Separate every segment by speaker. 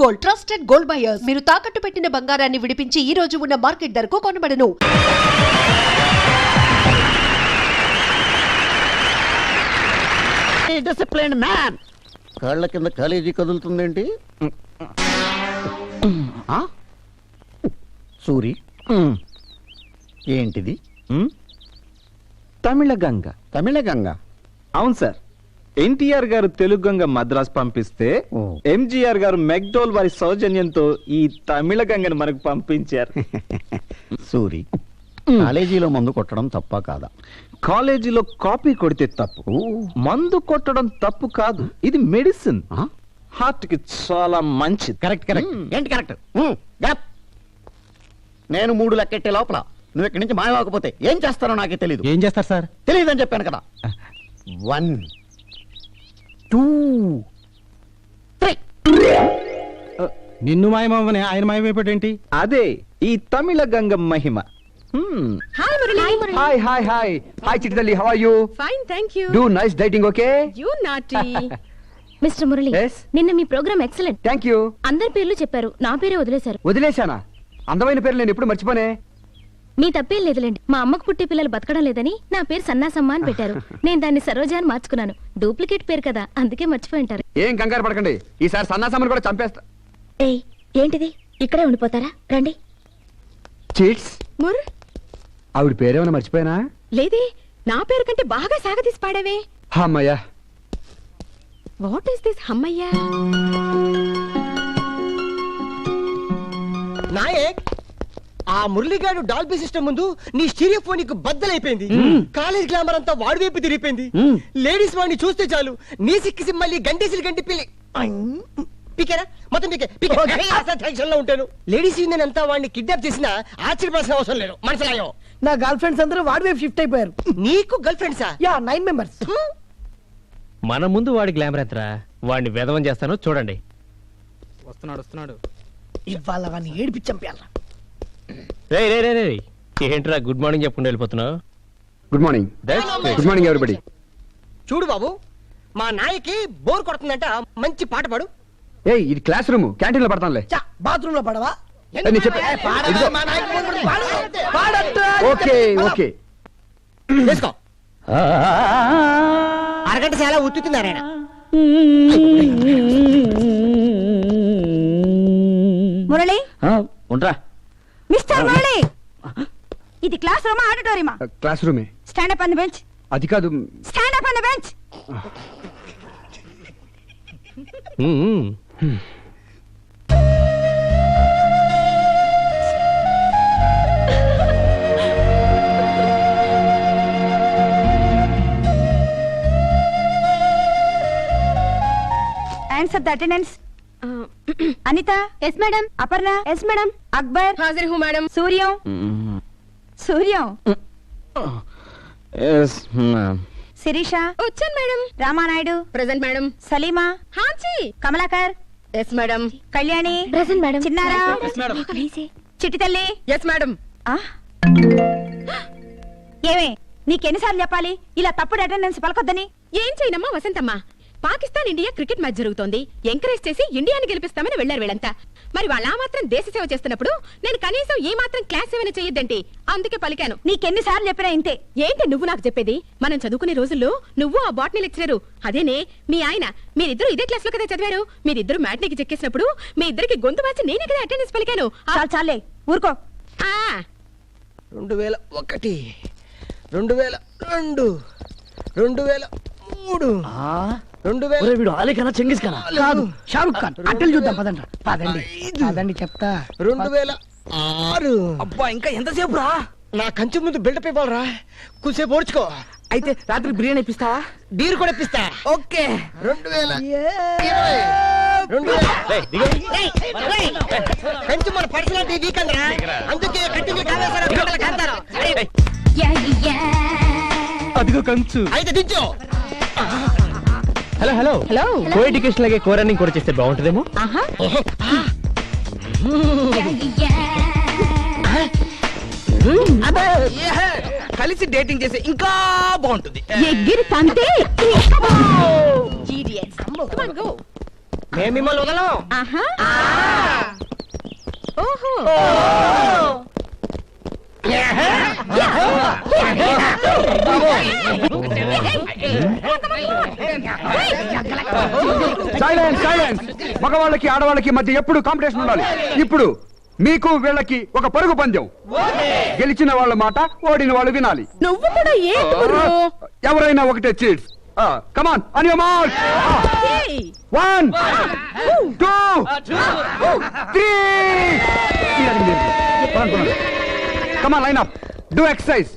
Speaker 1: Gold, trusted gold buyers. మీరు తాకట్టు పెట్టిన బంగారాన్ని విడిపించి ఈ రోజు ఉన్న మార్కెట్ ధరకు కొనబడను.
Speaker 2: Discipline man. కాళ్ళ కింద కాలేజీ కదులుతుందేంటి? సూరి, ఏంటిది?
Speaker 3: తమిళ గంగ.
Speaker 2: తమిళ గంగ?
Speaker 3: అవును సార్. ఎన్టీఆర్ గారు తెలుగు గంగ మద్రాస్ పంపిస్తే ఎంజీఆర్ గారు మెక్డోల్ వారి సౌజన్యంతో ఈ తమిళ గంగను మనకు పంపించారు.
Speaker 2: సూరి, కాలేజీలో మందు కొట్టడం తప్ప కాదా?
Speaker 3: కాలేజీలో కాపీ కొడితే తప్పు, మందు కొట్టడం తప్పు కాదు. ఇది మెడిసిన్, హార్ట్ కి చాలా మంచిది.
Speaker 2: Correct correct. ఏంటి కరెక్ట్? నేను 3 లెక్కెట్టే లోపల నువ్వు ఇక్కడి నుంచి మాయవాకపోతే ఏం చేస్తానో నాకే తెలీదు.
Speaker 4: ఏం చేస్తారు సార్?
Speaker 2: తెలియదని చెప్పాను కదా. 1 2 3.
Speaker 4: నిన్ను మాయమని ఆయన మాయమైపోయేంటి?
Speaker 3: అదే ఈ తమిళ గంగ మహిమ.
Speaker 5: Hi Murali.
Speaker 6: Hi hi hi hi చిట్టితల్లి, how are you?
Speaker 5: Fine thank you.
Speaker 6: Do nice dieting, okay?
Speaker 5: You naughty.
Speaker 7: Mister Murali,
Speaker 6: Yes?
Speaker 7: నిన్న మీ ప్రోగ్రామ్ ఎక్సలెంట్.
Speaker 6: Thank you.
Speaker 7: అందరి పేర్లు చెప్పారు, నా పేరే వదిలేశారు.
Speaker 6: వదిలేశానా? అందమైన పేరు నేను ఎప్పుడు మర్చిపోనే.
Speaker 7: మీ తప్పేం లేదులేండి. మా అమ్మకు పుట్టే పిల్లలు బతకడం లేదని నా పేరు సన్నాసమ్మ అని పెట్టారు. నేను దాన్ని సరోజ అని మార్చుకున్నాను. డూప్లికేట్ పేరు కదా, అందుకే మర్చిపోయి ఉంటారు.
Speaker 6: ఏం కంగారు పడకండి, ఈసారి సన్నాసమ్మని కూడా చంపేస్తా.
Speaker 7: ఏయ్, ఏంటిది? ఇక్కడే ఉండిపోతారా? రండి.
Speaker 6: చీట్స్.
Speaker 5: ముర్
Speaker 6: ఆవిడ పేరేమైనా మర్చిపోయానా?
Speaker 5: లేదే, నా పేరు కంటే బాగా సాగదీసి పాడావే.
Speaker 6: అమ్మయ్యా.
Speaker 5: వాట్ ఇస్ దిస్ హమ్మయ్యా?
Speaker 8: నాయక్, ఆ మురళిగాడు డాల్బీ సిస్టమ్ ముందు నీ స్టీరియోఫోనిక్ బద్దలైపోయింది. కాలేజ్ గ్లామర్ అంతా వాడి వైపు తిరిగిపోయింది. లేడీస్ వాడిని చూస్తే చాలు నీ సిక్కిసి మళ్ళీ గంటేసి గంటి పిల్లి పికేరా మొత్తం టెన్షన్ లో ఉంటాను. లేడీస్ యూనియన్ అంతా వాడిని కిడ్నాప్ చేసినా ఆశ్చర్యపడాల్సిన అవసరం లేదు. మనసులాయో
Speaker 9: నా గర్ల్ ఫ్రెండ్స్ అందరూ వాడి వైపు షిఫ్ట్ అయిపోయారు.
Speaker 8: నీకు గర్ల్ ఫ్రెండ్సా?
Speaker 9: Yeah, 9 members.
Speaker 4: మన ముందు వాడి గ్లామర్ ఎంతరా, వాడిని వేదవం చేస్తాను చూడండి. వస్తున్నాడు.
Speaker 9: ఇవాళ వాడిని ఏడిపించి చంపేయాలా?
Speaker 4: రే ఏంట్రా గుడ్ మార్నింగ్ చెప్పుకుంటూ వెళ్ళిపోతున్నావు?
Speaker 6: Good morning. Good morning everybody.
Speaker 8: చూడు బాబు, మా నాయకి బోర్ కొడుతుందంట, మంచి పాట పాడు.
Speaker 6: ఏయ్, ఇది క్లాస్ రూమ్, క్యాంటీన్ లో పడతానులే.
Speaker 9: బాత్రూమ్ లో పడవా?
Speaker 6: ఓకే ఓకే
Speaker 8: వేసుకో. అరగంట చాలా ఉత్తుతున్నారాయన.
Speaker 7: మురళి,
Speaker 2: ఉంటా.
Speaker 7: మిస్టర్ మురళి, ఇది క్లాస్ రూమా ఆడిటోరియమా?
Speaker 6: క్లాస్ రూమే.
Speaker 7: Stand up on the bench.
Speaker 6: అది కాదు.
Speaker 7: Stand up on the bench. Answer the attendance. Anita? Yes, madam. Aparna? Yes, madam. Akbar?
Speaker 5: హాజరు హూ madam.
Speaker 7: Suryam? Suryam?
Speaker 3: Yes, ma'am.
Speaker 7: Sirisha?
Speaker 5: వచ్చాను మేడం.
Speaker 7: Ramanaidu?
Speaker 5: Present madam.
Speaker 7: Salima?
Speaker 5: హాంచి.
Speaker 7: Kamalakar?
Speaker 5: Yes madam.
Speaker 7: Kalyani? Present, madam. Chinnara?
Speaker 4: Yes, madam.
Speaker 7: చిట్టి తల్లి?
Speaker 5: Yes madam.
Speaker 7: ఏమే, నీకెన్నిసార్లు చెప్పాలి ఇలా తప్పుడు అటెండెన్స్ పలకొద్దని?
Speaker 5: ఏం చేయనమ్మా Vasanthamma, Pakistan India cricket match జరుగుతోంది. ఎంకరేజ్ చేసి ఇండియాని గెలిపిస్తామని వెళ్లారు వీళ్ళంతా. మరి వాళ్ళ మాత్రం దేశ సేవ చేస్తున్నప్పుడు నేను కనీసం ఏ మాత్రం క్లాస్ సేవన చేయొద్దంటే అందుకే పలికాను.
Speaker 7: నీకెన్నిసార్లు చెప్పినా ఇంతే.
Speaker 5: ఏంటి నువ్వు నాకు చెప్పేది? మనం చదువుకునే రోజుల్లో నువ్వు ఆ బాటనీ లెక్చరరు, అదేనే మీ ఆయన, మీరిద్దరు ఇదే క్లాస్ లో కదా చదివారు. మీరిద్దరు మ్యాట్నీకి చెక్కేసినప్పుడు మీ ఇద్దరికి గొంతు మార్చి నేనే కదా అటెండెన్స్ పలికాను.
Speaker 7: చాలే ఊరుకో.
Speaker 8: 2001 2002 2003 2000.
Speaker 9: వీడు ఆలీ కన్నా చెంగిస్ కన్నా కాదు, షారుఖ్ ఖాన్. అట్టలు చూద్దాం పదండి. పదండి చెప్తా.
Speaker 8: 2006.
Speaker 9: అబ్బా, ఇంకా ఎంతసేపు రా?
Speaker 8: నా కంచె ముందు బిల్డప్ ఇవ్వాలరా, కొంచెంసేపు ఓడ్చుకో.
Speaker 9: అయితే రాత్రి బిర్యానీ ఇప్పిస్తావా?
Speaker 8: బీరు కూడా ఇప్పిస్తా.
Speaker 9: ఓకే.
Speaker 8: 2020 కంచె మన పర్సనాలిటీ వీక్ అందరా, అందుకే కంటిన్యూ కావేశారు.
Speaker 4: అదిగో కంచు.
Speaker 8: అయితే దించు.
Speaker 4: హలో కో ఎడ్యుకేషన్ లాగే కో రన్నింగ్ కూడా చేస్తే బాగుంటుందేమో.
Speaker 9: కలిసి డేటింగ్ చేస్తే ఇంకా బాగుంటుంది.
Speaker 7: ఎగిరి తంతే.
Speaker 8: మేము మిమ్మల్ని వదలం.
Speaker 6: Silence silence. మగవాళ్ళకి ఆడవాళ్ళకి మధ్య ఎప్పుడు కాంపిటీషన్ ఉండాలి. ఇప్పుడు మీకు వీళ్ళకి ఒక పరుగు పందెం. గెలిచిన వాళ్ళ మాట ఓడిన వాళ్ళు వినాలి.
Speaker 5: నువ్వు కూడా
Speaker 6: ఎవరైనా ఒకటే cheats. Come on on your mark. 1 2 3. Come on line up. Do exercise.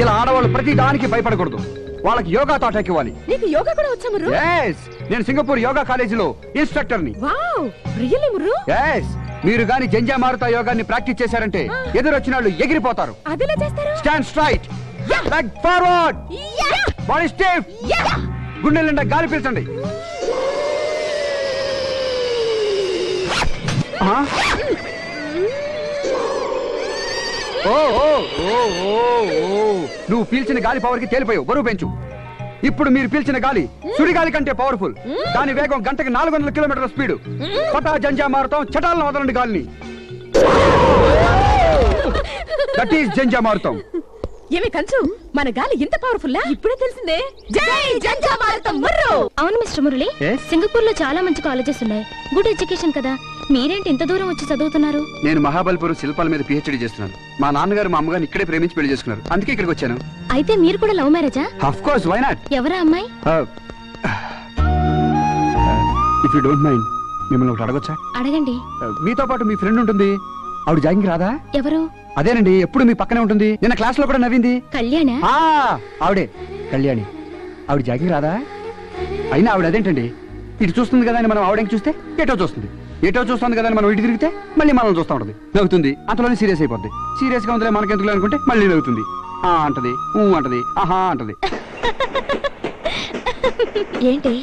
Speaker 6: ఇలా ఆడవాళ్ళు ప్రతి దానికి భయపడకూడదు. వాళ్ళకి యోగా తాటాకి ఇవ్వాలి.
Speaker 5: నీకు యోగా కూడా వచ్చా ముర్రు?
Speaker 6: yes నేను సింగపూర్ యోగా కాలేజీలో ఇన్స్ట్రక్టర్ ని.
Speaker 5: Wow really ముర్రు?
Speaker 6: yes మీరు గాని జంజా మారుతా యోగాన్ని ప్రాక్టీస్ చేశారంటే ఎదురొచ్చిన వాళ్ళు ఎగిరిపోతారు.
Speaker 5: అదెలా చేస్తారు?
Speaker 6: Stand straight, leg forward, body stiff, గుండె నిండా గాలి పీల్చండి. నువ్వు పీల్చిన గాలి పవర్ కి తేలిపోయావు. బరువు పెంచు. ఇప్పుడు మీరు పీల్చిన గాలి సుడిగాలి కంటే పవర్ఫుల్. దాని వేగం గంటకి 400 కిలోమీటర్ల స్పీడ్. పటా జంజా మారుతాం, చటాలను వదలండి గాలిని. దట్ ఈస్ జంజా మారుతాం.
Speaker 5: ఏమి కంచు, మన గాలి ఇంత పవర్ఫుల్ ఇప్పుడే తెలిసిందే. జై జంజా మారుతాం ముర్రు.
Speaker 7: అవును మిస్టర్ మురళి, సింగపూర్ లో చాలా మంచి కాలేజెస్ ఉన్నాయి. గుడ్ ఎడ్యుకేషన్ కదా. మీరేంటి ఇంత దూరం వచ్చి చదువుతున్నారు?
Speaker 6: నేను మహాబలిపురం శిల్పాల మీద పిహెచ్డి చేస్తున్నాను. మా నాన్నగారు మా అమ్మగారిని ఇక్కడే ప్రేమించి పెళ్లి చేసుకున్నారు. అందుకే ఇక్కడికి వచ్చాను.
Speaker 7: అయితే మీరు కూడా లవ్ మ్యారేజా?
Speaker 6: Of course, why not?
Speaker 7: ఎవరా అమ్మాయి?
Speaker 6: ఇఫ్ యూ డోంట్ మైండ్ మిమ్మల్ని ఒకటి అడగొచ్చా?
Speaker 7: అడగండి.
Speaker 6: మీతో పాటు మీ ఫ్రెండ్ ఉంటుంది, ఆవిడ జాగింగ్ రాదా?
Speaker 7: ఎవరు?
Speaker 6: అదేనండి, ఎప్పుడు మీ పక్కనే ఉంటుంది. నిన్న క్లాస్ లో కూడా నవ్వింది.
Speaker 7: కళ్యాణ?
Speaker 6: ఆవిడే కళ్యాణి. ఆవిడ జాగింగ్ రాదా? అయినా ఆవిడ అదేంటండి, ఇటు చూస్తుంది కదా అని మనం ఆవిడకి చూస్తే ఎటో చూస్తుంది, ఎటో చూస్తుంది కదా అని మనం ఇటు తిరిగితే మళ్ళీ మనల్ని చూస్తూ ఉంటుంది, నవ్వుతుంది. అంతలోనే సీరియస్ అయిపోద్ది. సీరియస్ గా ఉందిలే మనకెందుకు అనుకుంటే మళ్ళీ నవ్వుతుంది. అంటది, అంటది, ఆహా అంటది.
Speaker 7: ఏంటి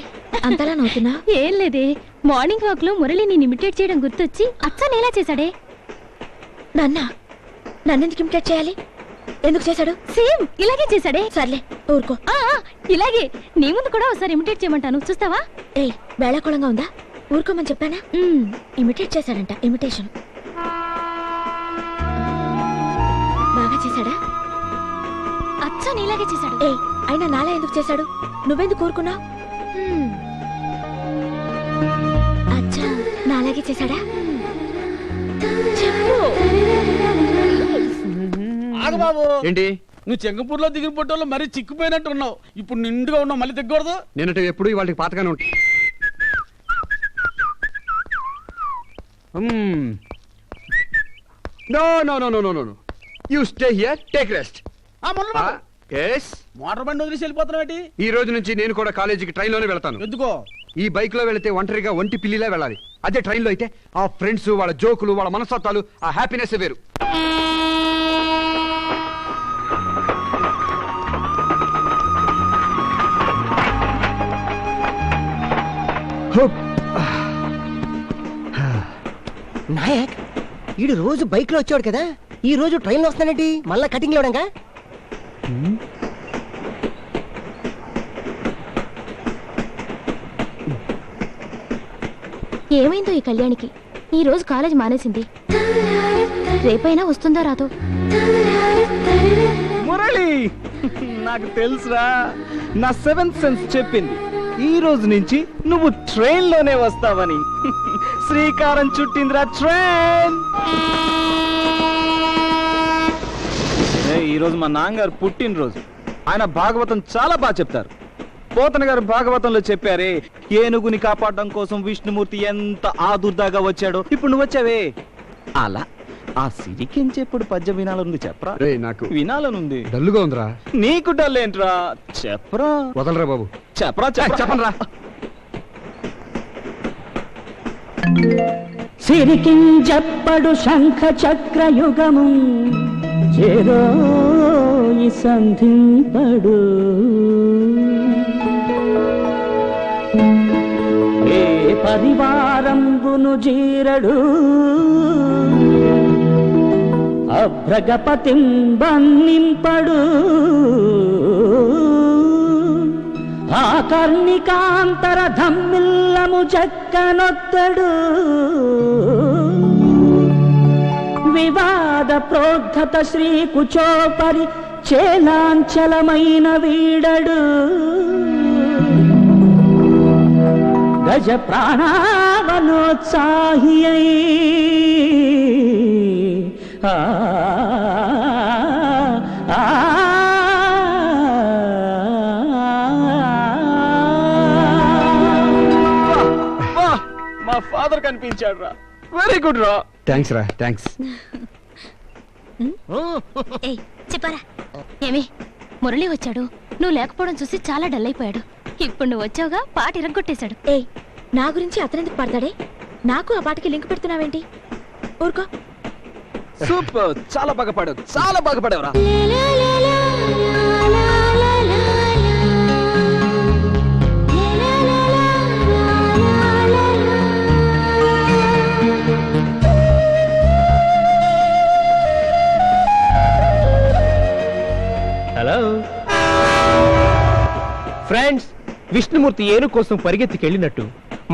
Speaker 7: అంతలా నవ్వుతున్నా? ఏం లేదే, మార్నింగ్ వాక్ లో మురళిని ఇమిటేట్ చేయడం గుర్తొచ్చి అచ్చా ఎలా చేశాడే. నన్నెందుకు ఇమిటేట్ చేయాలి? ఎందుకు చేశాడు? సేమ్ ఇలాగే చేశాడే. సర్లే ఊరుకో. ఇలాగే నీ ముందు కూడా ఒకసారి ఇమిటేట్ చేయమంటాను, చూస్తావా? ఏ వేళాకోళంగా ఉందా? ఊరుకోమని చెప్పానా? ఇమిటేట్ చేశాడంట. ఇమిటేషన్ బాగా చేశాడా? అచ్చా నీలాగే చేశాడు. ఏ అయినా నాలా ఎందుకు చేశాడు? నువ్వెందుకు ఊరుకున్నావు? అచ్చా నాలాగే చేశాడా? చెప్పు.
Speaker 10: బాబు
Speaker 6: ఏంటి
Speaker 10: నువ్వు సింగపూర్ లో దిగిన పొట్టలో మరీ చిక్కుపోయినట్టు ఉన్నావు. ఇప్పుడు నిండుగా ఉన్నావు, మళ్ళీ దిగకూడదు.
Speaker 6: నేనంటే ఎప్పుడు వాళ్ళకి పాతగానే ఉంటాయి. No no no no no no you stay here, take rest.
Speaker 10: Motor బండి వదిలేసి వెళ్ళిపోతున్నావు.
Speaker 6: ఈ రోజు నుంచి నేను కూడా కాలేజీకి ట్రైన్ లోనే వెళ్తాను.
Speaker 10: ఎందుకో?
Speaker 6: ఈ బైక్ లో వెళితే ఒంటరిగా ఒంటి పిల్లిలా వెళ్ళాలి. అదే ట్రైన్ లో అయితే ఆ ఫ్రెండ్స్, వాళ్ళ జోకులు, వాళ్ళ మనస్తత్వాలు, ఆ హ్యాపీనెస్ వేరు.
Speaker 8: నాయక్ ఈడు రోజు బైక్ లో వచ్చాడు కదా, ఈ రోజు ట్రైన్ లో వస్తానండి. మళ్ళా కటింగ్ లేవడంగా.
Speaker 7: ఏమైందో ఈ కళ్యాణికి? ఈ రోజు కాలేజ్ మానేసింది. రేపైనా వస్తుందో రాదో?
Speaker 3: మురళి, నాకు తెలుసురా, నా 7th సెన్స్ చెప్పింది ఈ రోజు నుంచి నువ్వు ట్రైన్ లోనే వస్తావని. శ్రీకారం చుట్టిందిరా ట్రైన్. ఈ రోజు మా నాన్నగారు పుట్టినరోజు. ఆయన భాగవతం చాలా బాగా చెప్తారు. పోతన గారు భాగవతంలో చెప్పారే, ఏనుగుని కాపాడడం కోసం విష్ణుమూర్తి ఎంత ఆదుర్దాగా వచ్చాడో. ఇప్పుడు నువ్వు వచ్చావే, అలా ఆ సిరికించెప్పుడు పద్యం వినాలనుంది. చెప్పరా?
Speaker 6: నాకు
Speaker 3: వినాలనుంది.
Speaker 6: డల్లుగా ఉందిరా.
Speaker 3: నీకు డల్ ఏంట్రా? చెప్పరా.
Speaker 6: వదలరా బాబు.
Speaker 3: చెప్పరా
Speaker 6: చెప్పరా.
Speaker 9: సిరికించెప్పుడు శంఖ చక్రయుగము చేదో సంధింపడు. ఏ పరివారంబును జీరడు అభ్రగపతిం బంధింపడు. ఆకర్ణికాంతర ధమ్మిల్లము చెక్కనొత్తడు.
Speaker 11: వివాద ప్రోద్ధత శ్రీ కుచోపరి చేలాంచలమైన వీడడు గజ ప్రాణావనోత్సాహి అయి
Speaker 3: మా ఫాదర్ కనిపించాడు రా. వెరీ గుడ్ రా.
Speaker 6: థ్యాంక్స్ రా, థ్యాంక్స్.
Speaker 7: ఏయ్ చెప్పారా ఏమి మురళి వచ్చాడు, నువ్వు లేకపోవడం చూసి చాలా డల్ అయిపోయాడు. ఇప్పుడు నువ్వు వచ్చావుగా పాట ఇరగొట్టేశాడు. ఏయ్ నా గురించి అతనెందుకు పడతాడే? నాకు ఆ పాటకి లింక్ పెడుతున్నావేంటి? ఊరుకో.
Speaker 3: సూపర్, చాలా బాగా పాడావు, చాలా బాగా పాడావురా.
Speaker 4: హలో ఫ్రెండ్స్, విష్ణుమూర్తి ఏను కోసం పరిగెత్తికెళ్ళినట్టు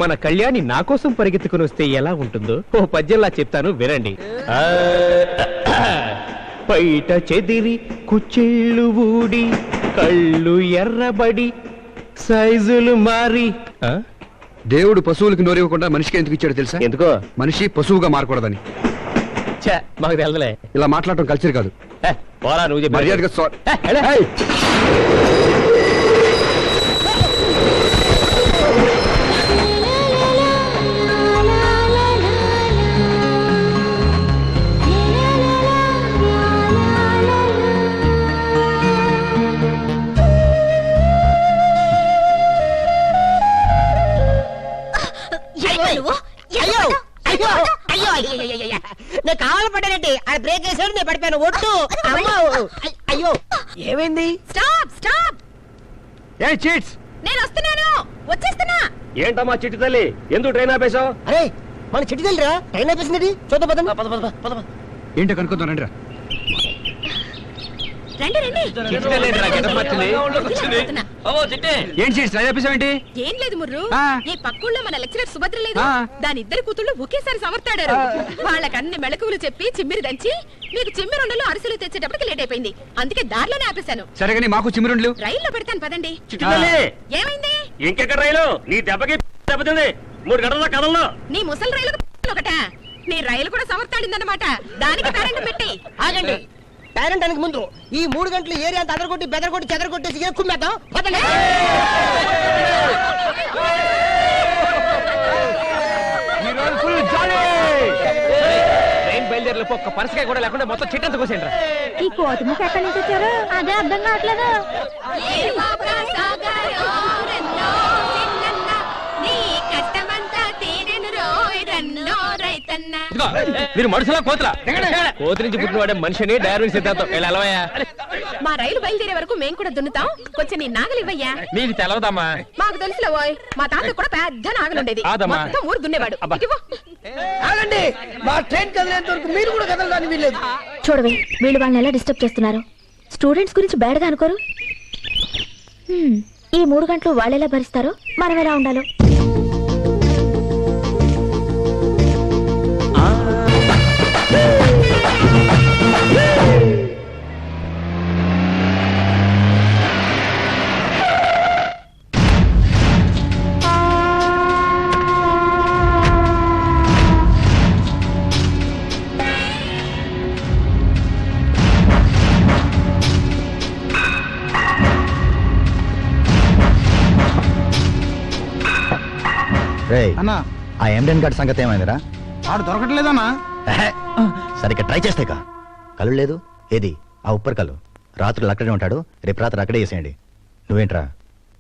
Speaker 4: మన కళ్యాణి నా కోసం పరిగెత్తుకుని వస్తే ఎలా ఉంటుందో ఓ పద్యంలా చెప్తాను వినండి. బయట చెదిరి కుచ్చిళ్ళు ఊడి కళ్ళు ఎర్రబడి సైజులు మారి.
Speaker 6: దేవుడు పశువులకు నోరివ్వకుండా మనిషికి ఎందుకు ఇచ్చాడు తెలుసా?
Speaker 4: ఎందుకో?
Speaker 6: మనిషి పశువుగా మారకూడదని.
Speaker 4: మాకు తెలదలే,
Speaker 6: ఇలా మాట్లాడటం కల్చర్ కాదు.
Speaker 4: పోరా నువ్వు చెప్పి
Speaker 6: మర్యాదగా
Speaker 8: నేను కావాలి పడ్డానంటే ఆడ బ్రేక్ వేసాడు, నేను పడిపోయాను. ఒట్టు అమ్మా. అయ్యో ఏమైంది?
Speaker 5: స్టాప్ స్టాప్,
Speaker 6: ఏ చీట్స్,
Speaker 5: నేను వస్తున్నాను, వచ్చేస్తున్నా.
Speaker 4: ఏంటమ్మా చిట్టి తల్లి, ఎందుకు ట్రైన్ ఆపేశావు?
Speaker 8: అరే మన చిట్టి తల్లిరా, ట్రైన్ అయిపోయింది. చూద్దాం పద.
Speaker 6: ఏంటో కనుక్కుందాం రండి రా.
Speaker 5: రండి రండి.
Speaker 6: ఏం చీట్స్ రాజాపేశావేంటి?
Speaker 5: ఏం లేదు ముర్రు, ఈ పక్కూళ్ళో మన లెక్చరర్ సుభద్ర లేదు, దాని ఇద్దరు కూతుళ్ళు ఒకేసారి సమర్తాడారు. వాళ్ళకి అన్ని మెళకువలు చెప్పి చిమ్మిరి దంచి మీకు చిమ్మిరుండలు అరిసెలు తెచ్చేటప్పటికి లేట్ అయిపోయింది. అందుకే దారిలోనే ఆపేశాను.
Speaker 6: సరేగాని మాకు చిమ్మిరుండ్లు
Speaker 5: రైల్లో పెడతాను పదండి. ఏమైంది?
Speaker 4: ఇంకెక్కడ రైలు? నీ దెబ్బకి దెబ్బతింది. 3 గంటల కథల్లో
Speaker 5: నీ ముసలి రైలు ఒకట, నీ రైలు కూడా సమర్తాడిందన్నమాట. దానికి పేరెంట్ పెట్టి
Speaker 8: ఆగండి. పేరెంట్ అనక ముందు ఈ 3 గంటలు ఏరియా అంతా అదరగొట్టి బెదరగొట్టి చెదరగొట్టేసి కుమ్మేద్దాం. పదండి.
Speaker 4: ట్రైన్ బయలుదేరలేపు ఒక్క పరసకాయ కూడా లేకుండా మొత్తం చిట్టంత కోసేంట్రా.
Speaker 7: ఈ కోతి ముక్క ఎక్కడి నుంచి వచ్చారు? అదే అర్థం కావట్లేదు.
Speaker 4: మీరు మనుషులా కోతులా? కోతి నుంచి పుట్టినవాడే మనిషిని డైరెక్ట్ సిద్ధాంతం. వెళ్ళవయ్యా.
Speaker 5: మా రైలు బయలుదేరే వరకు మేము కూడా దున్నుతాం. కొంచెం నీ నాగలి ఇవ్వయ్యా.
Speaker 4: నీకు తెలవదమ్మా.
Speaker 5: మాకు తెలుసులే ఓయ్, మా తాత కూడా పెద్ద నాగలి ఉండేది, మొత్తం ఊరు దున్నేవాడు.
Speaker 9: ఆగండి, మా ట్రైన్ కదిలేంత వరకు మీరు కూడా కదలడానికి వీల్లేదు.
Speaker 7: చూడవే, వీళ్ళు వాళ్ళని ఎలా డిస్టర్బ్ చేస్తున్నారు. స్టూడెంట్స్ గురించి బ్యాడ్గా అనుకోరు. ఈ 3 గంటలు వాళ్ళెలా భరిస్తారో మనం ఎలా ఉండాలో.
Speaker 2: అన్నా ఆ ఎండెన్ గార్డ్ సంగతి ఏమైందిరా?
Speaker 10: ఆడు దొరకట్లేదన్నా.
Speaker 2: సరిగ్గా ట్రై చేస్తేగా. కళ్ళు లేదు ఏది ఆ ఉప్పర్ కళ్ళు. రాత్రులు అక్కడే ఉంటాడు, రేపు రాత్రి అక్కడే వేసేయండి. నువ్వేంట్రా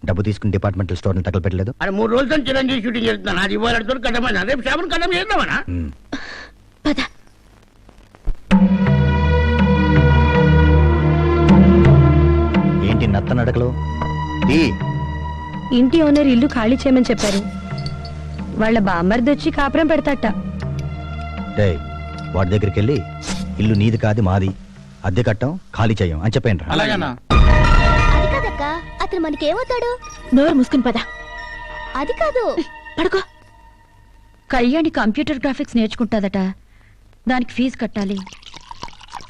Speaker 2: డబ్బు తీసుకుని డిపార్ట్మెంటల్ స్టోర్ తగలు పెట్టలేదు?
Speaker 9: అది 3 రోజులతో చిరంజీవి షూటింగ్ చేస్తున్నాను. అది ఇవాళ కట్టమని రేపు శాపను కట్టం చేద్దామనా?
Speaker 2: ఏంటి నత్త నడకలు?
Speaker 7: ఇంటి ఓనర్ ఇల్లు ఖాళీ చేయమని చెప్పారు. వాళ్ళ బామ్మర్ది వచ్చి కాపురం పెడతాట.
Speaker 2: వాడి దగ్గరికి వెళ్ళి ఇల్లు నీది కాదు మాది, అద్దె కట్టం ఖాళీ చెయ్యం అని చెప్పండి.
Speaker 7: అది కాదక్క, అతను మనకేమవుతాడు? నోరు మూసుకుని పద. అది కాదు, పడుకో. కళ్యాణి కంప్యూటర్ గ్రాఫిక్స్ నేర్చుకుంటాదట. దానికి ఫీజు కట్టాలి.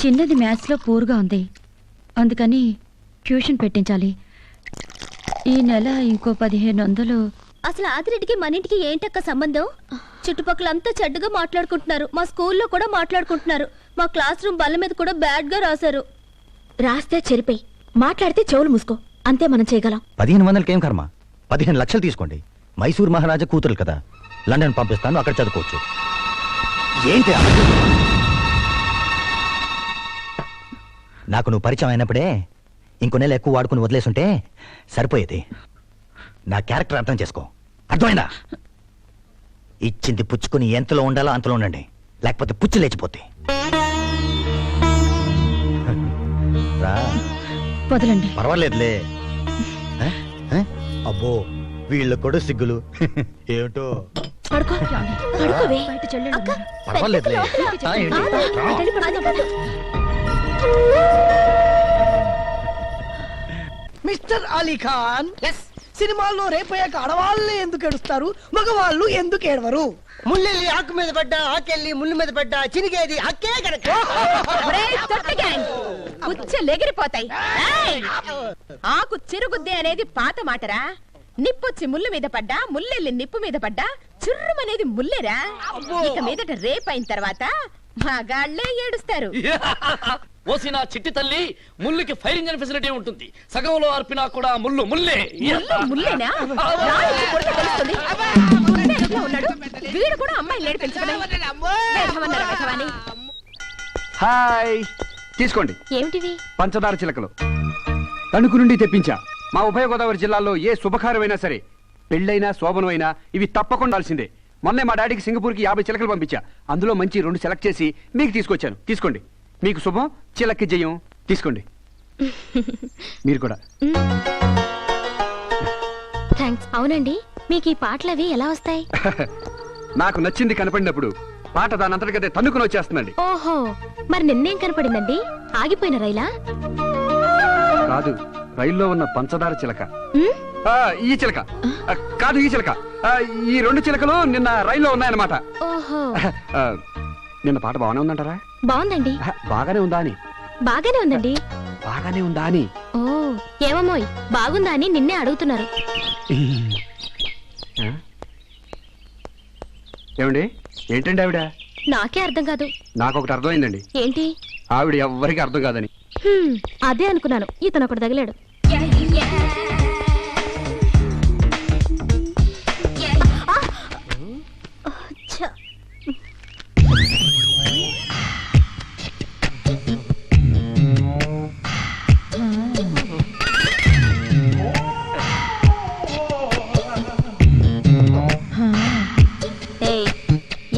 Speaker 7: చిన్నది మ్యాథ్స్లో పూర్గా ఉంది, అందుకని ట్యూషన్ పెట్టించాలి. ఈ నెల ఇంకో 1500. అసలు ఆదిరెడ్డికి మన ఇంటికి ఏంటక్క సంబంధం? చుట్టుపక్కలంతా చెడ్డగా మాట్లాడుకుంటున్నారు. మా స్కూల్లో కూడా మాట్లాడుకుంటున్నారు. మా క్లాస్ రూమ్ బల్ల మీద కూడా బ్యాడ్ గా రాశారు. రాస్తే చెరిపోయి, మాట్లాడితే చెవులు మూసుకో, అంతే మనం చేయగలం.
Speaker 2: 1500 ఏం కర్మ, 15 లక్షలు తీసుకోండి. మైసూర్ మహారాజా కూతురు కదా, లండన్ పంపిస్తాను, అక్కడ చదువుకోవచ్చు. ఏంటి నాకు నువ్వు పరిచయం అయినప్పుడే ఇంకో నెల ఎక్కువ వాడుకుని వదిలేసుంటే సరిపోయేది. నా క్యారెక్టర్ అర్థం చేసుకో, అర్థమైందా? ఇచ్చింది పుచ్చుకుని ఎంతలో ఉండాలో అంతలో ఉండండి, లేకపోతే పుచ్చు లేచిపోతే.
Speaker 7: వదలండి.
Speaker 2: పర్వాలేదులే. అబ్బో వీళ్ళ కూడా సిగ్గులు ఏమిటో. పర్వాలేదులే.
Speaker 9: మిస్టర్ అలీ ఖాన్, సినిమాల్లో రేపయ్యాక ఆడవాళ్ళే ఎందుకు ఏడుస్తారు, మగవాళ్ళు ఎందుకు ఏడవరు?
Speaker 8: ముల్లెల్లి ఆకు మీద పడ్డా, ఆకెళ్ళి ముళ్ళు మీద పడ్డా, చినిగేది అక్కే కనుక.
Speaker 5: ఎగిరిపోతాయి. ఆకు చిరుగుద్ది అనేది పాత మాటరా. నిప్పొచ్చి ముళ్ళు మీద పడ్డా, ముల్లెల్లి నిప్పు మీద పడ్డా చుర్రుమనేది ముల్లేరా. ఇక మీదట రేపైన తర్వాత మగాళ్లే ఏడుస్తారు.
Speaker 10: ఓసిన చిట్టి తల్లి, ముళ్ళుకి ఫైర్ ఇంజన్ ఫెసిలిటీ ఉంటుంది. సగంలో అర్పినా కూడా ముళ్ళు ముల్లే.
Speaker 5: ముల్లేనా? ఉన్నాడు వీడు కూడా అమ్మాయి లేడు పెంచుకోవాలి.
Speaker 6: హాయ్, తీసుకోండి.
Speaker 7: ఏమిటివి?
Speaker 6: పంచదార చిలకలు తణుకు నుండి తెప్పించా. మా ఉభయ గోదావరి జిల్లాలో ఏ శుభకార్యమైనా సరే, పెళ్ళైనా శోభనమైనా ఇవి తప్పకుండా ఉండాల్సిందే. మొన్నే మా డాడీకి సింగపూర్కి 50 చిలకలు పంపించా. అందులో మంచి 2 సెలెక్ట్ చేసి మీకు తీసుకొచ్చాను. తీసుకోండి. మీకు శుభం, చిలక్కి జయం. తీసుకోండి. మీరు కూడా.
Speaker 7: థాంక్స్. అవునండి, మీకు ఈ పాటలు అవి ఎలా వస్తాయి?
Speaker 6: నాకు నచ్చింది కనపడినప్పుడు పాట దానంతటికదే తన్నుకుని వచ్చేస్తుందండి.
Speaker 7: ఓహో, మరి నిన్నేం కనపడిందండి? ఆగిపోయిన రైలా?
Speaker 6: కాదు, రైల్లో ఉన్న పంచదార చిలక. ఈ చిలక కాదు, ఈ చిలక. ఈ 2 చిలకలు నిన్న రైల్లో ఉన్నాయన్నమాట.
Speaker 7: ఓహో.
Speaker 6: నిన్న పాట బాగానే ఉందంటారా?
Speaker 7: బాగుందండి.
Speaker 6: బాగానే ఉందా అని?
Speaker 7: బాగానే ఉందండి.
Speaker 6: బాగానే ఉందా అని?
Speaker 7: ఓ, ఏమమ్మోయ్, బాగుందా అని నిన్నే అడుగుతున్నారు.
Speaker 6: ఏమండి, ఏంటండి ఆవిడ?
Speaker 7: నాకే అర్థం కాదు.
Speaker 6: నాకొకటి అర్థమైందండి.
Speaker 7: ఏంటి?
Speaker 6: ఆవిడ ఎవ్వరికి అర్థం కాదని.
Speaker 7: అదే అనుకున్నాను. ఇతను ఒకటి తగిలాడు.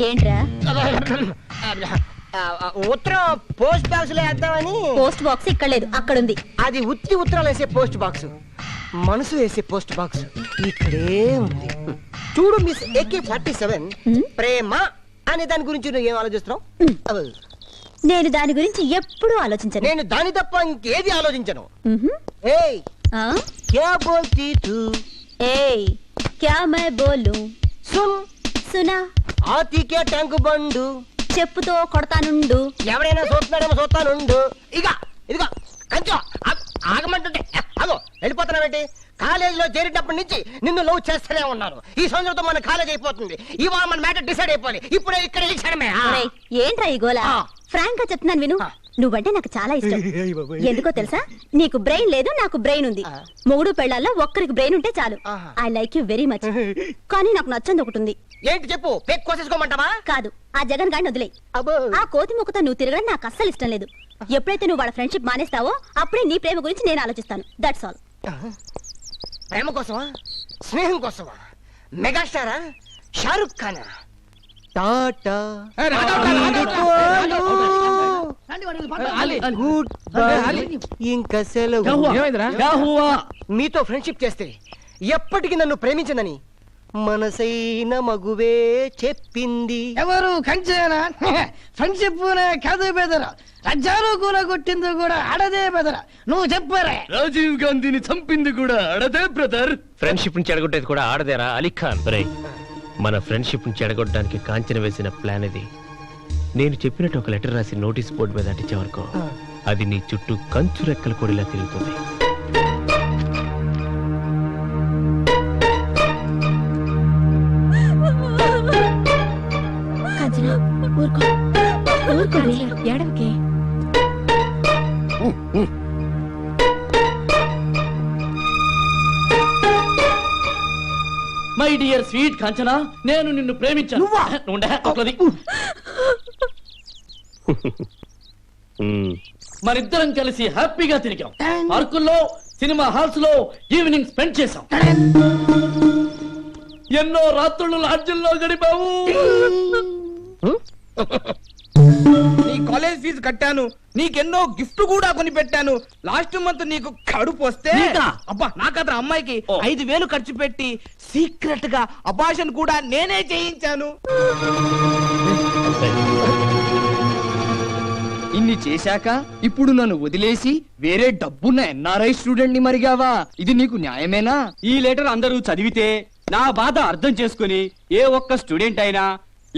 Speaker 7: ఏంట్రా?
Speaker 8: ఉత్తరం పోస్ట్ బాక్స్ లో వేద్దామని.
Speaker 7: పోస్ట్ బాక్స్ ఇక్కడ లేదు, అక్కడ ఉంది.
Speaker 8: అది ఉత్తి ఉత్తరాలు వేసే పోస్ట్ బాక్స్, మనసు వేసే పోస్ట్ బాక్స్ ఇక్కడే ఉంది. చూడు మిస్ AK-47, ప్రేమ అనే దాని గురించి నువ్వు ఏం ఆలోచిస్తున్నావు?
Speaker 7: నేను దాని గురించి ఎప్పుడూ ఆలోచించను.
Speaker 8: నేను దాని తప్ప ఇంకేది ఆలోచించను. ఏయ్, క్యా బోల్తీ తూ?
Speaker 7: ఏయ్, క్యా మై బోలు?
Speaker 8: సున్.
Speaker 7: సునా?
Speaker 8: ఆతి క్యా ట్యాంకు బండు?
Speaker 7: చెప్పుతో కొడతానుండు.
Speaker 8: ఎవరైనా చూస్తున్నాడేమో చూస్తానుండు. ఇదిగో కంచో ఆగమంటుంటే అగో వెళ్ళిపోతున్నావేంటి? కాలేజీలో చేరేటప్పటి నుంచి నిన్ను లవ్ చేస్తూనే ఉన్నారు. ఈ సంవత్సరంతో మన కాలేజ్ అయిపోతుంది. ఇవాళ మన మ్యాటర్ డిసైడ్ అయిపోవాలి. ఇప్పుడే ఇక్కడ
Speaker 7: ఏంట్రా ఈ గోలా? ఫ్రాంక్ గా చెప్తున్నాను విను. నువ్వంటే నాకు చాలా ఇష్టం. ఎందుకో తెలుసా? నీకు బ్రెయిన్ లేదు, నాకు బ్రెయిన్ ఉంది. మొగుడు పెళ్ళాల్లో ఒక్కరికి బ్రెయిన్ ఉంటే చాలు. I like you very much. కానీ నాకు నచ్చంది ఒకటి ఉంది.
Speaker 8: ఏంటి చెప్పు? పేక్ కోసేసుకోమంటావా?
Speaker 7: కాదు, ఆ జగన్ గాడిని వదిలే. ఆ కోతి ముక్కతో నువ్వు తిరగడం నాకు అస్సలు ఇష్టం లేదు. ఎప్పుడైతే నువ్వు వాళ్ళ ఫ్రెండ్షిప్ మానేస్తావో అప్పుడే నీ ప్రేమ గురించి నేను ఆలోచిస్తాను. That's all.
Speaker 8: ప్రేమ కోసమా? స్నేహం కోసమా? మెగాస్టారా? షారుఖ్ ఖానా? టాటా ఇంకా సెలవు. మీతో ఫ్రెండ్షిప్ చేస్తే ఎప్పటికీ నన్ను ప్రేమించనని మనసైన మగువే చెప్పింది.
Speaker 9: ఎవరు? కంచేనా? ఫ్రెండ్షిప్ కాదు బెదరా, రజ్జాలు కూర కొట్టింది కూడా ఆడదే బెదరా. నువ్వు చెప్పరే.
Speaker 10: రాజీవ్ గాంధీని చంపింది కూడా ఆడదే బ్రదర్.
Speaker 4: ఫ్రెండ్షిప్ ని చెడగొట్టేది కూడా ఆడదేరా అలీ ఖాన్. మన ఫ్రెండ్షిప్ ని చెడగొట్టడానికి కాంచన వేసిన ప్లాన్ ఇది. నేను చెప్పినట్టు ఒక లెటర్ రాసి నోటీస్ బోర్డు మీద అంటించేవరకు అది నీ చుట్టూ కంచు రెక్కల కొడిలా తిరుగుతుంది.
Speaker 7: ఏడవకే.
Speaker 10: మై డియర్ స్వీట్ కాంచనా, నేను నిన్ను ప్రేమించాను. ఉండే, ఒకది. మరిద్దరం కలిసి హ్యాపీగా తిరిగాం. పార్కుల్లో, సినిమా హాల్స్ లో ఈవినింగ్ స్పెండ్ చేశాం. ఎన్నో రాత్రులు లాడ్జిల్లో గడిపావు.
Speaker 12: నీ కాలేజ్ ఫీజు కట్టాను, నీకెన్నో గిఫ్ట్ కూడా కొని పెట్టాను. లాస్ట్ మంత్ నీకు కడుపు వస్తే అబ్బా నాకత్ర అమ్మాయికి 5,000 ఖర్చు పెట్టి సీక్రెట్ గా అబార్షన్ కూడా నేనే చేయించాను. ఇన్ని చేశాక ఇప్పుడు నన్ను వదిలేసి వేరే డబ్బున్న ఎన్ఆర్ఐ స్టూడెంట్ ని మరిగావా? ఇది నీకు న్యాయమేనా?
Speaker 13: ఈ లెటర్ అందరూ చదివితే నా బాధ అర్థం చేసుకుని ఏ ఒక్క స్టూడెంట్ అయినా,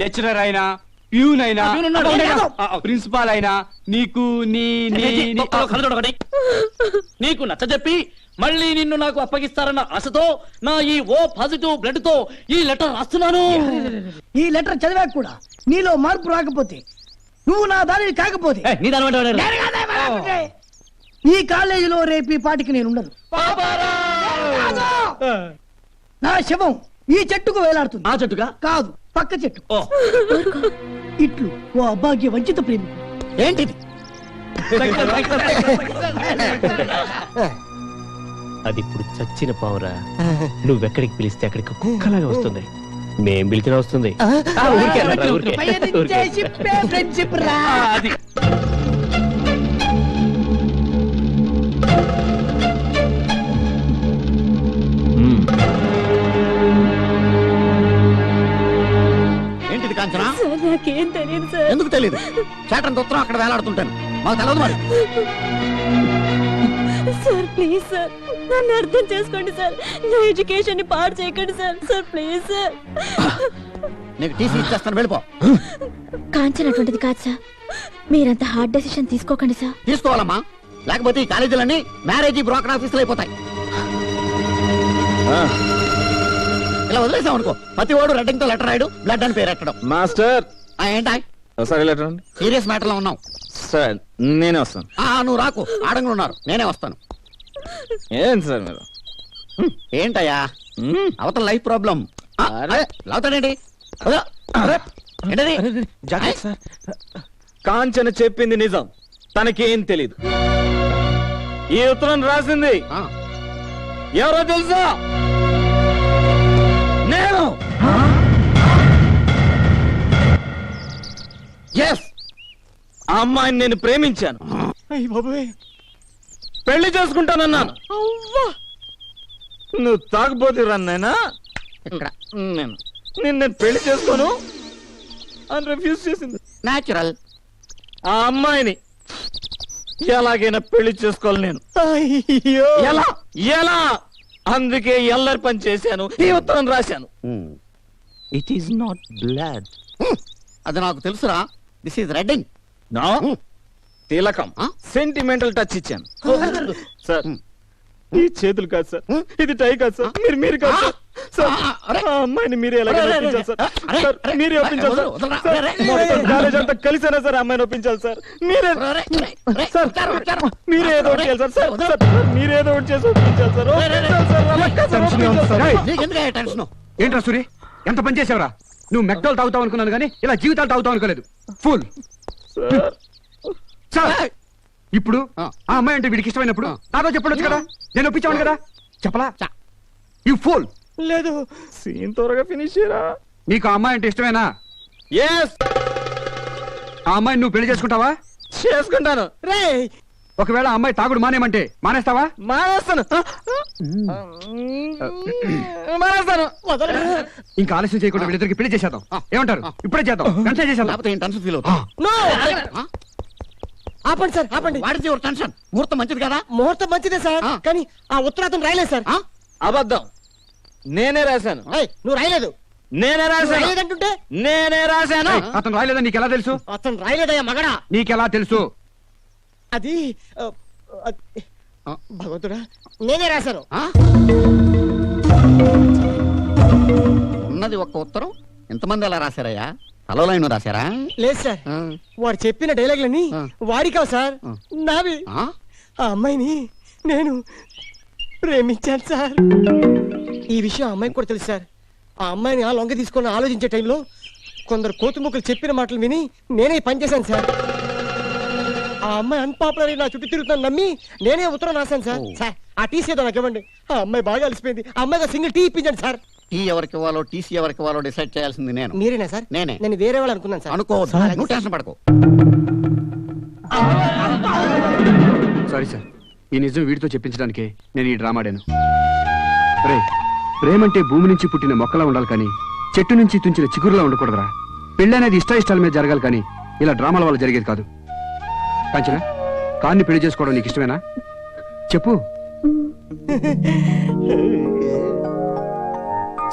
Speaker 13: లెక్చరర్ అయినా, ప్యూన్ అయినా, ప్రిన్సిపాల్ అయినా నీకు
Speaker 10: నీకు నచ్చజెప్పి మళ్ళీ నిన్ను నాకు అప్పగిస్తారన్న ఆశతో నా ఈ ఓ పాజిటివ్ బ్లడ్ తో ఈ లెటర్ రాస్తున్నాను.
Speaker 9: ఈ లెటర్ చదివాక కూడా నీలో మార్పు రాకపోతే, నువ్వు నా దానిని కాకపోతే ఈ కాలేజీలో రేపు పాటికి నేను ఉండను. నా శవం ఈ చెట్టుకు వేలాడుతుంది.
Speaker 10: ఆ చెట్టుగా
Speaker 9: కాదు, పక్క చెట్టు. ఇట్లు ఓ అభాగ్య వంచిత ప్రేమికుడు.
Speaker 10: ఏంటిది?
Speaker 4: అది ఇప్పుడు చచ్చిన పావురా. నువ్వెక్కడికి పిలిస్తే అక్కడికి కుక్కలాగా వస్తుంది. మేం పిలిచిన వస్తుంది.
Speaker 9: ఫ్రెండ్షిప్ రా.
Speaker 4: అది
Speaker 2: ఏంటిది కాంచనా?
Speaker 7: నాకేం తెలియదు సార్.
Speaker 2: ఎందుకు తెలియదు? చాటన్ ఉత్తరం అక్కడ వేలాడుతుంటాను, మాకు తెలియదు మరి.
Speaker 7: సార్ ప్లీజ్ సార్, నన్ను అర్థం చేసుకోండి సార్. నా ఎడ్యుకేషన్ ని పాడు చేయకండి సార్. Sir please sir.
Speaker 2: నీకు టీసీ ఇచ్చేస్తాను, వెళ్ళిపో.
Speaker 7: కాంచన్ అటువంటిది కాదు సార్. మీరంత హార్డ్ డెసిషన్ తీసుకోకండి సార్.
Speaker 2: తీసుకోవాలమ్మా, లేకపోతే ఈ కాలేజీలన్నీ మ్యారేజీ బ్రోకర్ ఆఫీసులు అయిపోతాయి. ఇలా వదిలేసాం అనుకో, ప్రతి వాడు రెడ్డింగ్ తో లెటర్ రాయడు, బ్లడ్ అని పేరు ఎట్టడం.
Speaker 3: మాస్టర్
Speaker 2: ఏంటా
Speaker 3: ఒకసారి లెటర్ అండి.
Speaker 2: సీరియస్ మ్యాటర్ లో ఉన్నాం
Speaker 3: సార్, నేనే వస్తాను.
Speaker 2: నువ్వు రాకు, ఆడంగా ఉన్నారు, నేనే వస్తాను.
Speaker 3: ఏంటి సార్ మీరు?
Speaker 2: ఏంటయ్యా అవతల లైఫ్ ప్రాబ్లం. లావుతాడేంటి?
Speaker 3: కాంచన చెప్పింది నిజం, తనకేం తెలీదు. ఈ ఉత్తరం రాసింది ఎవరో తెలుసా? నేను. ఆ అమ్మాయిని నేను ప్రేమించాను, పెళ్లి చేసుకుంటానన్నాను. నువ్వు తాగబోతు రన్నైనా నేను పెళ్లి చేసుకోను అని రిఫ్యూజ్ చేసింది.
Speaker 2: న్యాచురల్.
Speaker 3: ఆ అమ్మాయిని ఎలాగైనా పెళ్లి చేసుకోవాలి నేను. ఎలా ఎలా? అందుకే ఎల్లరి పని చేశాను, ఈ ఉత్తరం రాశాను.
Speaker 2: It is not blood. అది నాకు తెలుసురా. This is రెడ్డింగ్.
Speaker 3: నా తిలకం, సెంటిమెంటల్ టచ్ ఇచ్చాను. సార్ ఈ చేతులు కాదు సార్, ఇది టై కాదు సార్, మీరు కాదు సార్. సార్ ఆ అమ్మాయిని మీరే ఎలాగైనా ఒప్పించాలి సార్. సార్ మీరే ఒప్పించాలి సార్. మొత్తం కాలేజ్ అంతా కలిసేనా సార్ అమ్మాయిని ఒప్పించాలి సార్. మీరే సార్, మీరే ఏదో ఒకటి చేయాలి సార్. సార్ మీరే ఏదో ఒకటి చేసి ఒప్పించాలి సార్.
Speaker 6: ఏంట్రా సూరి, ఎంత పని చేసావురా? నువ్వు మెక్డోల్ తాగుతావు అనుకున్నాను కానీ ఇలా జీవితాలు తాగుతావు అనుకోలేదు. ఫుల్. ఇప్పుడు ఆ అమ్మాయి అంటే వీడికి ఇష్టమైనప్పుడు నాతో చెప్పడొచ్చు కదా, నేను ఒప్పించాను కదా. చెప్పలా? You pool.
Speaker 3: లేదు, సీన్ త్వరగా ఫినిష్ చేయరా.
Speaker 6: నీకు ఆ అమ్మాయి అంటే ఇష్టమేనా?
Speaker 3: yes.
Speaker 6: ఆ అమ్మాయిని నువ్వు పెళ్లి చేసుకుంటావా?
Speaker 3: చేసుకుంటాను. రే
Speaker 6: ఒకవేళ ఆ అమ్మాయి తాగుడు మానేమంటే మానేస్తావా?
Speaker 3: మానేస్తాను. మానేస్తాను.
Speaker 6: ఇంకా ఆలస్యం చేయకుండా వీళ్ళిద్దరికి పెళ్లి చేసేద్దాం. ఏమంటారు? ఇప్పుడే చేద్దాం, వెంటనే చేసేద్దాం.
Speaker 2: ఫీల్ అవుతా.
Speaker 8: ఆపండి సార్, ఆపండి.
Speaker 2: వాడితే టెన్షన్. ముహూర్తం మంచిది కదా?
Speaker 8: ముహూర్తం మంచిదే సార్, కానీ ఆ ఉత్తరాతం రాయలేదు సార్.
Speaker 3: అబద్ధం, నేనే రాశాను.
Speaker 8: నువ్వు రాయలేదు.
Speaker 3: నేనే రాశాను
Speaker 8: రాయలేదంటుంటే
Speaker 3: నేనే రాశాను.
Speaker 6: అతను రాయలేదని నీకెలా తెలుసు?
Speaker 8: అతను రాయలేదయ్యా మగడా.
Speaker 6: నీకెలా తెలుసు?
Speaker 8: అది భగవంతుడా నేనే రాశాను.
Speaker 14: ఉన్నది ఒక్క ఉత్తరం ఎంతమంది అలా రాశారయ్యా? హలో లైన్ రాశారా?
Speaker 8: లేదు సార్, వాడు చెప్పిన డైలాగులన్నీ వాడి కావు సార్, నావి. ఆ అమ్మాయిని నేను ప్రేమించాను సార్. ఈ విషయం ఆ అమ్మాయికి కూడా తెలుసు సార్. ఆ అమ్మాయిని ఆ లొంగ తీసుకొని ఆలోచించే టైంలో కొందరు కోతుముక్కలు చెప్పిన మాటలు విని నేనే పనిచేశాను సార్. ఆ అమ్మాయి అన్పాపులర్ నా చుట్టూ తిరుగుతాను నమ్మి నేనే ఉత్తరం రాశాను సార్. సార్ ఆ టీసీ ఏదో నాకు ఇవ్వండి. ఆ అమ్మాయి బాగా అలసిపోయింది. ఆ అమ్మాయిగా సింగిల్ టీ ఇప్పించండి సార్.
Speaker 14: టీ ఎవరికి ఇవ్వాలో టీసీ ఎవరికి ఇవ్వాలో డిసైడ్ చేయాల్సింది నేను.
Speaker 8: మీరేనా సార్?
Speaker 14: నేనే.
Speaker 8: నేను వేరే వాళ్ళు అనుకున్నాను సార్.
Speaker 14: అనుకోవద్దు, నువ్వు టెన్షన్ పడకు.
Speaker 6: సారీ సార్, ఈ నిజం వీడితో చెప్పించడానికి నేను ఈ డ్రామా ఆడాను. రే, ప్రేమంటే భూమి నుంచి పుట్టిన మొక్కలా ఉండాలి కానీ చెట్టు నుంచి తుంచిన చిగురులా ఉండకూడదురా. పెళ్ళి అనేది ఇష్టాయిష్టాల మీద జరగాలి కానీ ఇలా డ్రామాల వల్ల జరిగేది కాదు. కాంచనా, కాన్ని పెళ్లి చేసుకోవడం నీకు ఇష్టమేనా? చెప్పు.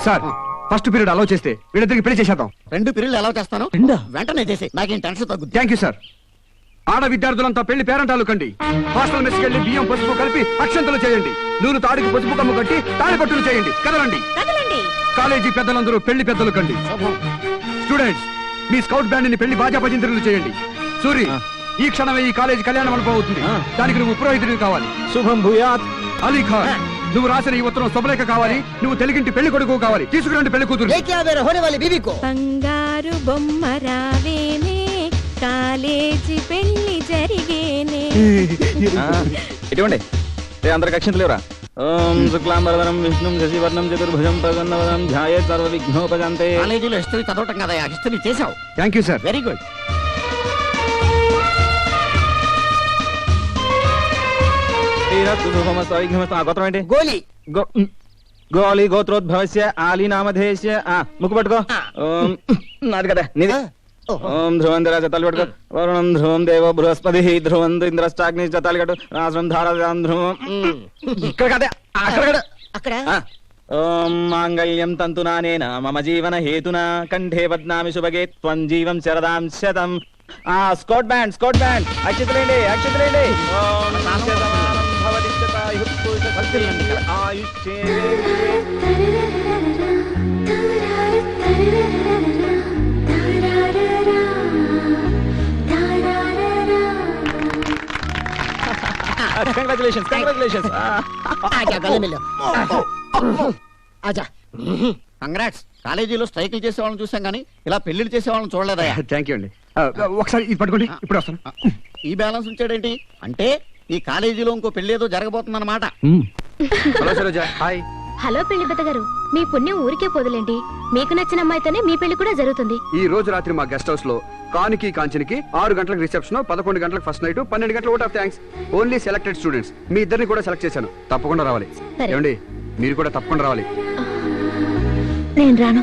Speaker 6: సార్, ఫస్ట్ పీరియడ్ అలౌ చేస్తే వీళ్ళిద్దరికి పెళ్లి చేసేద్దాం.
Speaker 14: 2 పీరియడ్లు అలౌ చేస్తాను, వెంటనే చేసి నాకేం టెన్షన్ తగ్గుద్ది.
Speaker 6: Thank you sir. ఆడ విద్యార్థులంతా పెళ్లి పేరంటాలు కండి. హాస్టల్ మెస్కి వెళ్ళి బియ్యం పసుపు కలిపి అక్షంతలు చేయండి. నూనె తాడికి పసుపు కమ్ము కట్టి తాళిపట్టులు చేయండి. కదలండి. కాలేజీ పెద్దలందరూ పెళ్లి పెద్దలు కండి. స్టూడెంట్స్, మీ స్కౌట్ బ్యాండ్ ని పెళ్లి బాజా భజంత్రులు చేయండి. సూరి, ఈ క్షణమే ఈ కాలేజీ కళ్యాణ మండపం అవుతుంది. దానికి నువ్వు పురోహితుడివి కావాలి.
Speaker 3: శుభం భూయాత్.
Speaker 6: అలీ ఖాన్, నువ్వు రాసిన ఈ ఉత్తరం శుభలేఖ కావాలి. నువ్వు తెలుగింటి పెళ్లి కొడుకు కావాలి. తీసుకురండి పెళ్లి కూతురు.
Speaker 7: బంగారు బొమ్మ రావేనే, కాలేజీ పెళ్లి జరిగేనే.
Speaker 3: ఇటువంటి అందరికి అక్షంతలు లేవరా? ఓం శుక్లాంబరధరం విష్ణుం శశివర్ణం చతుర్భుజం ప్రసన్నవదనం ధ్యాయేత్ సర్వ విఘ్నోపశాంతే.
Speaker 14: కాలేజీలో హిస్టరీ చదవటం కదా, హిస్టరీ చేసావు.
Speaker 6: Thank you sir.
Speaker 14: Very good.
Speaker 3: గోత్రం ఏంటి? గోలి. గోలి గోత్రోద్భవస్య ఆలి నామధేయస్య. ముక్కు పట్టుకో. నాది కదా నీది. ఓం ధ్రువం ధర జతాలు పట్టుకో. వరుణం ధ్రువం దేవ బృహస్పతి ధ్రువం ఇంద్రష్టాగ్ని జతాలు కట్టు. రాష్ట్రం ధారా ధ్రువం. ఇక్కడ కదే అక్కడ
Speaker 8: అక్కడ.
Speaker 3: ఓం మాంగళ్యం తంతునానేన మమ జీవన హేతునా కంఠే బధ్నామి శుభగే త్వం జీవం శరదాం శతం. Scout band అక్షితులేండి అక్షితులేండి. ఓం నాస్యసమానం భవతి శతాయుః పురుష ఆయుష్యే. Congratulations.
Speaker 14: కంగ్రాట్స్. కాలేజీలో స్ట్రైకులు చేసే వాళ్ళని చూసాం కానీ ఇలా పెళ్లిళ్ళు చేసే వాళ్ళని చూడలేదయ్యా.
Speaker 6: థ్యాంక్ యూ అండి. ఒకసారి ఇది పట్టుకోండి, ఇప్పుడు వస్తాను.
Speaker 14: ఈ బ్యాలెన్స్ ఉంచాడేంటి అంటే ఈ కాలేజీలో ఇంకో పెళ్లి ఏదో జరగబోతుందన్నమాట.
Speaker 6: హలో సరోజా. హాయ్.
Speaker 7: హలో పెళ్లి పెద్ద గారు, మీ పుణ్యం ఊరికే పోదులేండి. మీకు నచ్చిన అమ్మాయితోనే మీ పెళ్లి కూడా జరుగుతుంది.
Speaker 6: ఈ రోజు రాత్రి మా గెస్ట్ హౌస్ లో కానికి కాంచనికి 6 గంటలకు రిసెప్షన్, 11 గంటలకు ఫస్ట్ నైట్, 12 గంటలకు vote of thanks. Only selected students. మీ ఇద్దరిని కూడా సెలెక్ట్ చేశాను. తప్పకుండా రావాలి. ఏమండి, మీరు కూడా తప్పకుండా రావాలి.
Speaker 7: నేను రాను.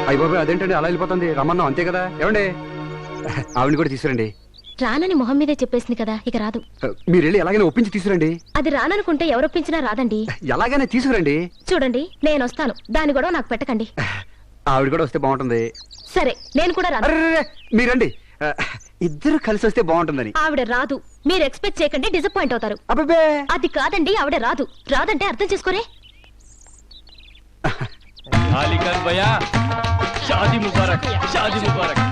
Speaker 6: అయ్య బాబాయ్, అదేంటండి అలా వెళ్ళిపోతుంది? రమ్మన్నాం అంతే కదా. ఏమండి, ఆవిడ కూడా తీసుకురండి.
Speaker 7: రానని మొహం మీదే చెప్పేసింది కదా, ఇక రాదు.
Speaker 6: మీరు వెళ్ళి ఎలాగైనా ఒప్పించి తీసుకురండి.
Speaker 7: అది రాననుకుంటే ఎవరొప్పించినా రాదండి.
Speaker 6: ఎలాగైనా తీసుకురండి.
Speaker 7: చూడండి, నేను వస్తాను, దాని కూడా నాకు పెట్టకండి.
Speaker 6: ఆవిడ కూడా వస్తే బాగుంటుంది.
Speaker 7: సరే, నేను కూడా రాను.
Speaker 6: మీరండి, ఇద్దరు కలిసి వస్తే బాగుంటుందని.
Speaker 7: ఆవిడ రాదు, మీరు ఎక్స్పెక్ట్ చేయకండి, డిసప్పాయింట్ అవుతారు.
Speaker 6: అబ్బే,
Speaker 7: అది కాదండి, ఆవిడ రాదు. రాదంటే అర్థం చేసుకోరే.
Speaker 10: షాదీ ముబారక్, షాదీ ముబారక్.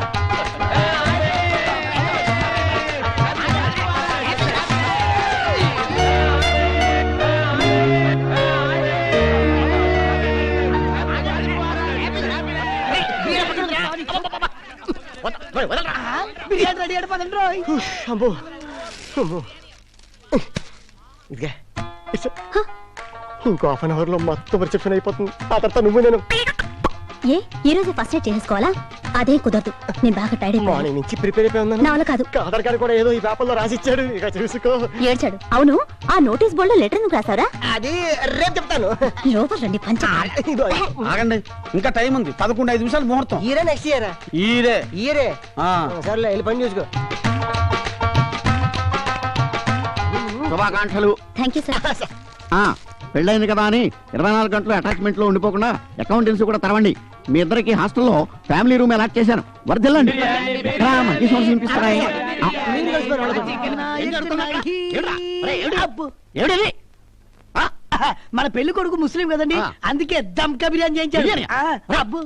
Speaker 8: రెడీ అయిపోదండి. అమ్మో అమ్మో, ఇదిగే ఇంకో హాఫ్ అన్ అవర్ లో మొత్తం రిసెప్షన్ అయిపోతుంది. ఆ తర్వాత నువ్వు నేను
Speaker 7: ఏ ఈ రోజు ఫస్ట్ ఎయిడ్ చేసుకోవాలా? అదే కుదరదు, నేను బాగా టైర్డ్ అయిపోయాను.
Speaker 8: మార్నింగ్ నుంచి ప్రిపేర్ అయిపోయి ఉన్నాను.
Speaker 7: నా వల్ల కాదు.
Speaker 8: ఆధార్ కార్డు కూడా ఏదో ఈ పేపర్లో రాసిచ్చాడు, ఇక చూసుకో.
Speaker 7: ఏడ్చాడు. అవును, ఆ నోటీస్ బోర్డు లో లెటర్ నువ్వు రాసావరా?
Speaker 8: అది రేపు చెప్తాను.
Speaker 7: లోపల రండి, పంచ.
Speaker 13: ఆగండి, ఇంకా టైం ఉంది. 11-5 నిమిషాలు ముహూర్తం.
Speaker 8: ఈరే నెక్స్ట్ ఇయర్. ఈరే సర్లే, వెళ్ళి పని చూసుకో.
Speaker 14: శుభాకాంక్షలు.
Speaker 7: Thank you sir.
Speaker 14: పెళ్ళైంది కదా అని 24 గంటలు అటాచ్మెంట్ లో ఉండిపోకుండా అకౌంటెన్సీ కూడా తెరవండి. మీ ఇద్దరికి హాస్టల్లో ఫ్యామిలీ రూమ్ అలాట్ చేశాను. వరదెల్లండి. మంచి సౌండ్స్ వినిపిస్తారా?
Speaker 9: మన పెళ్లి కొడుకు ముస్లిం కదండి, అందుకే దమ్కా బిర్యానీ చేయించాడు.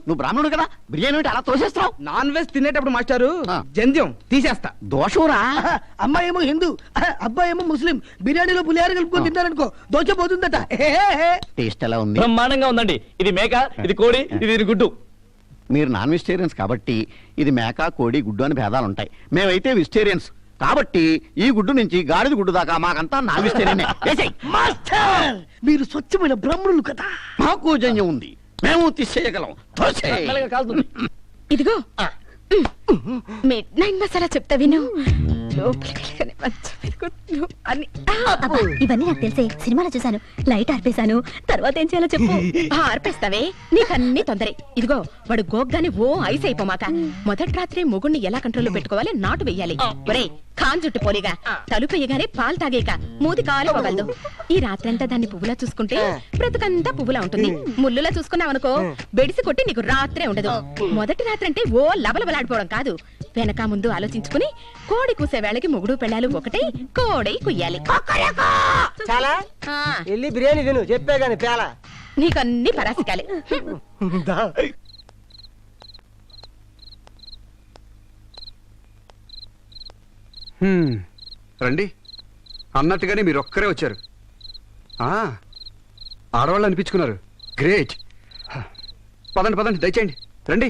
Speaker 14: నువ్వు బ్రాహ్మణుడు కదా, బిర్యానీ అంటే అలా తోసేస్తావు.
Speaker 12: నాన్ వెజ్ తినేటప్పుడు మాస్టారు జంధ్యం తీసేస్తా.
Speaker 14: దోషంరా.
Speaker 9: అమ్మాయి ఏమో హిందూ, అబ్బాయి ఏమో ముస్లిం. బిర్యానీలో పులిహార కలుపుకొని తిన్నారనుకో దోచ పోతుందట.
Speaker 14: టేస్ట్ ఎలా ఉంది?
Speaker 10: బ్రహ్మాండంగా ఉందండి. ఇది మేక, ఇది కోడి, ఇది గుడ్డు.
Speaker 14: మీరు నాన్ వెజిటేరియన్స్ కాబట్టి ఇది మేక, కోడి, గుడ్డు అని భేదాలు ఉంటాయి. మేమైతే వెజిటేరియన్స్ కాబట్టి ఈ గుడ్డు నుంచి గాడిద గుడ్డు దాకా మాకంతా నాన్ వెజిటేరియనే.
Speaker 9: మాస్టర్, మీరు స్వచ్ఛమైన బ్రాహ్మణులు కదా.
Speaker 14: మాకు జన్యం ఉంది, మేము తీసేయగలం.
Speaker 5: ఇదిగో మిడ్ నైట్ మసాలా చెప్తా విను. లోపలికి మంచం మీద కూర్చో అని.
Speaker 7: ఇవన్నీ నాకు తెలిసే, సినిమాలో చూసాను. లైట్ ఆర్పేశాను, తర్వాత ఏం చేయాలో చెప్పు.
Speaker 5: ఆర్పేస్తావే, నీకన్నీ తొందరే. ఇదిగో వాడు గోగ్గాని ఓ ఐస్ అయిపోమాక మొదటి రాత్రి మొగుణ్ణి ఎలా కంట్రోల్లో పెట్టుకోవాలి నాటు వెయ్యాలి. ఒరే ఖాన్ జుట్టు పోలిగా తలుపు వేయగానే పాలు తాగేక మూతి కాలిపోగలదు. ఈ రాత్రంతా దాన్ని పువ్వులా చూసుకుంటే బ్రతుకంతా పువ్వులా ఉంటుంది. ముల్లులా చూసుకున్నావనుకో బెడిసి కొట్టి నీకు రాత్రే ఉండదు. మొదటి రాత్రి అంటే ఓ లబలబలాడిపోవడం కాదు, వెనక ముందు ఆలోచించుకుని కోడి కూసే వేళకి మొగుడు పెళ్ళాలు ఒకటే కోడై కుయ్యాలి.
Speaker 8: చాలా వెళ్ళి బిర్యానీ తిను, చెప్పే గాని పేల.
Speaker 5: నీకన్నీ పరాసికాలే.
Speaker 6: రండి అన్నట్టుగానే మీరు ఒక్కరే వచ్చారు. ఆడవాళ్ళు అనిపించుకున్నారు. గ్రేట్. పదండి పదండి, దయచేయండి, రండి.